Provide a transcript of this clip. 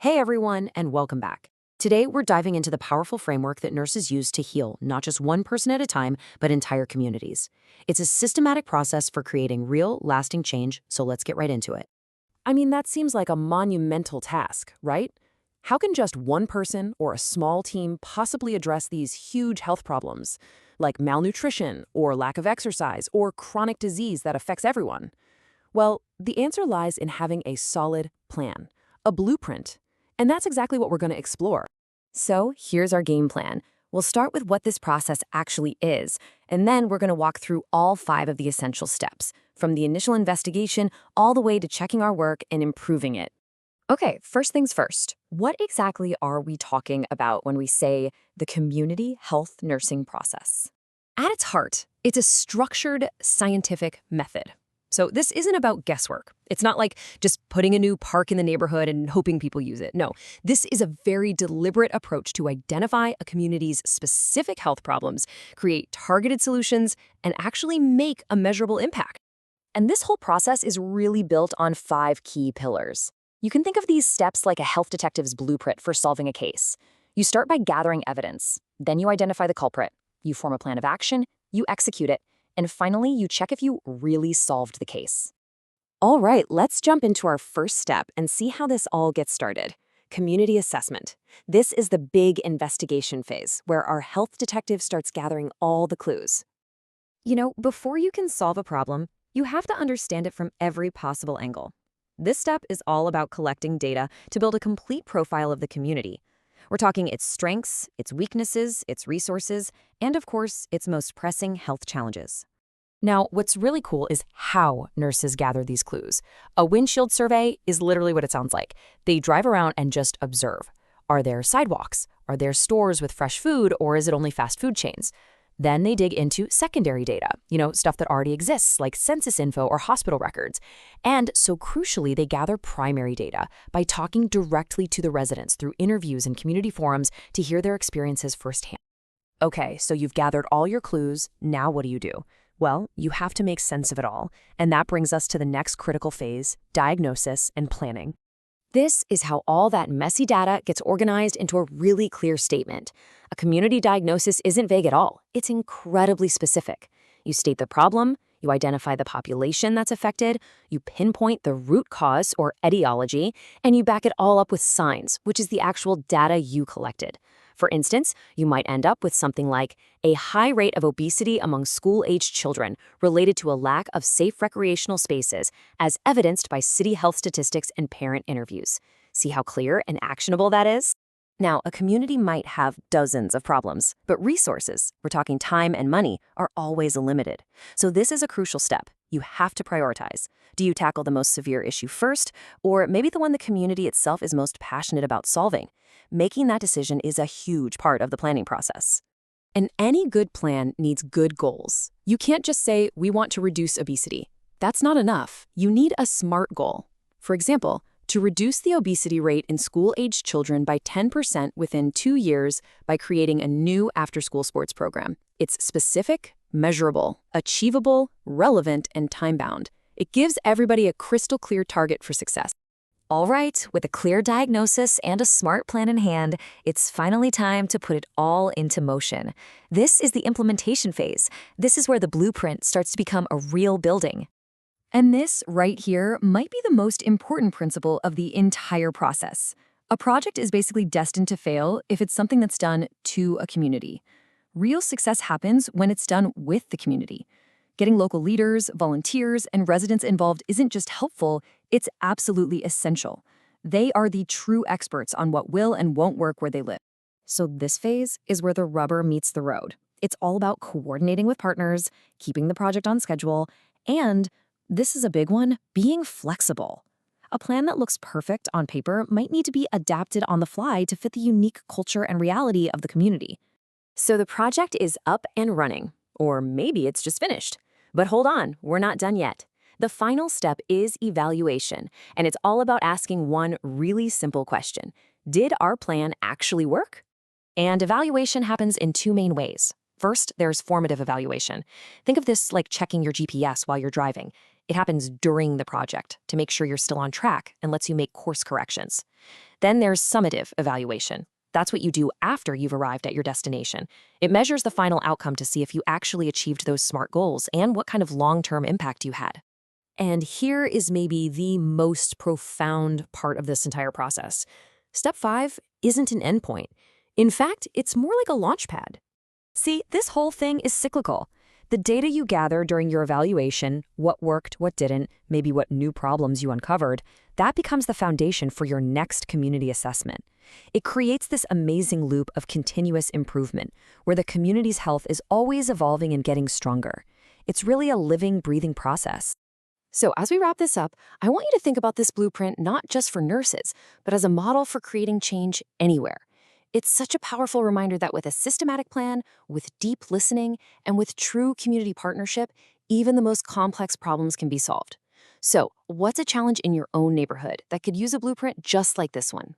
Hey everyone, and welcome back. Today, we're diving into the powerful framework that nurses use to heal not just one person at a time, but entire communities. It's a systematic process for creating real, lasting change, so let's get right into it. I mean, that seems like a monumental task, right? How can just one person or a small team possibly address these huge health problems, like malnutrition, or lack of exercise, or chronic disease that affects everyone? Well, the answer lies in having a solid plan, a blueprint. And that's exactly what we're going to explore. So here's our game plan. We'll start with what this process actually is, and then we're going to walk through all 5 of the essential steps, from the initial investigation all the way to checking our work and improving it. Okay, first things first. What exactly are we talking about when we say the community health nursing process? At its heart, it's a structured scientific method. So this isn't about guesswork. It's not like just putting a new park in the neighborhood and hoping people use it. No, this is a very deliberate approach to identify a community's specific health problems, create targeted solutions, and actually make a measurable impact. And this whole process is really built on 5 key pillars. You can think of these steps like a health detective's blueprint for solving a case. You start by gathering evidence, then you identify the culprit, you form a plan of action, you execute it, and finally, you check if you really solved the case. All right, let's jump into our first step and see how this all gets started. Community assessment. This is the big investigation phase, where our health detective starts gathering all the clues. Before you can solve a problem, you have to understand it from every possible angle. This step is all about collecting data to build a complete profile of the community. We're talking its strengths, its weaknesses, its resources, and of course, its most pressing health challenges. Now, what's really cool is how nurses gather these clues. A windshield survey is literally what it sounds like. They drive around and just observe. Are there sidewalks? Are there stores with fresh food, or is it only fast food chains? Then they dig into secondary data, stuff that already exists, like census info or hospital records. And so crucially, they gather primary data by talking directly to the residents through interviews and community forums to hear their experiences firsthand. Okay, so you've gathered all your clues. Now what do you do? Well, you have to make sense of it all. And that brings us to the next critical phase, diagnosis and planning. This is how all that messy data gets organized into a really clear statement. A community diagnosis isn't vague at all. It's incredibly specific. You state the problem, you identify the population that's affected, you pinpoint the root cause or etiology, and you back it all up with signs, which is the actual data you collected. For instance, you might end up with something like a high rate of obesity among school-aged children related to a lack of safe recreational spaces, as evidenced by city health statistics and parent interviews. See how clear and actionable that is? Now, a community might have dozens of problems, but resources, we're talking time and money, are always limited. So this is a crucial step. You have to prioritize. Do you tackle the most severe issue first, or maybe the one the community itself is most passionate about solving? Making that decision is a huge part of the planning process. And any good plan needs good goals. You can't just say, we want to reduce obesity. That's not enough. You need a SMART goal. For example, to reduce the obesity rate in school-aged children by 10% within 2 years by creating a new after-school sports program. It's specific, measurable, achievable, relevant, and time-bound. It gives everybody a crystal clear target for success. All right, with a clear diagnosis and a SMART plan in hand, it's finally time to put it all into motion. This is the implementation phase. This is where the blueprint starts to become a real building. And this right here might be the most important principle of the entire process. A project is basically destined to fail if it's something that's done to a community. Real success happens when it's done with the community. Getting local leaders, volunteers, and residents involved isn't just helpful, it's absolutely essential. They are the true experts on what will and won't work where they live. So this phase is where the rubber meets the road. It's all about coordinating with partners, keeping the project on schedule, and, this is a big one, being flexible. A plan that looks perfect on paper might need to be adapted on the fly to fit the unique culture and reality of the community. So the project is up and running, or maybe it's just finished. But hold on, we're not done yet. The final step is evaluation, and it's all about asking one really simple question. Did our plan actually work? And evaluation happens in 2 main ways. First, there's formative evaluation. Think of this like checking your GPS while you're driving. It happens during the project to make sure you're still on track and lets you make course corrections. Then there's summative evaluation. That's what you do after you've arrived at your destination. It measures the final outcome to see if you actually achieved those SMART goals and what kind of long-term impact you had. And here is maybe the most profound part of this entire process. Step 5 isn't an endpoint. In fact, it's more like a launch pad. See, this whole thing is cyclical. The data you gather during your evaluation, what worked, what didn't, maybe what new problems you uncovered, that becomes the foundation for your next community assessment. It creates this amazing loop of continuous improvement, where the community's health is always evolving and getting stronger. It's really a living, breathing process. So as we wrap this up, I want you to think about this blueprint not just for nurses, but as a model for creating change anywhere. It's such a powerful reminder that with a systematic plan, with deep listening, and with true community partnership, even the most complex problems can be solved. So, what's a challenge in your own neighborhood that could use a blueprint just like this one?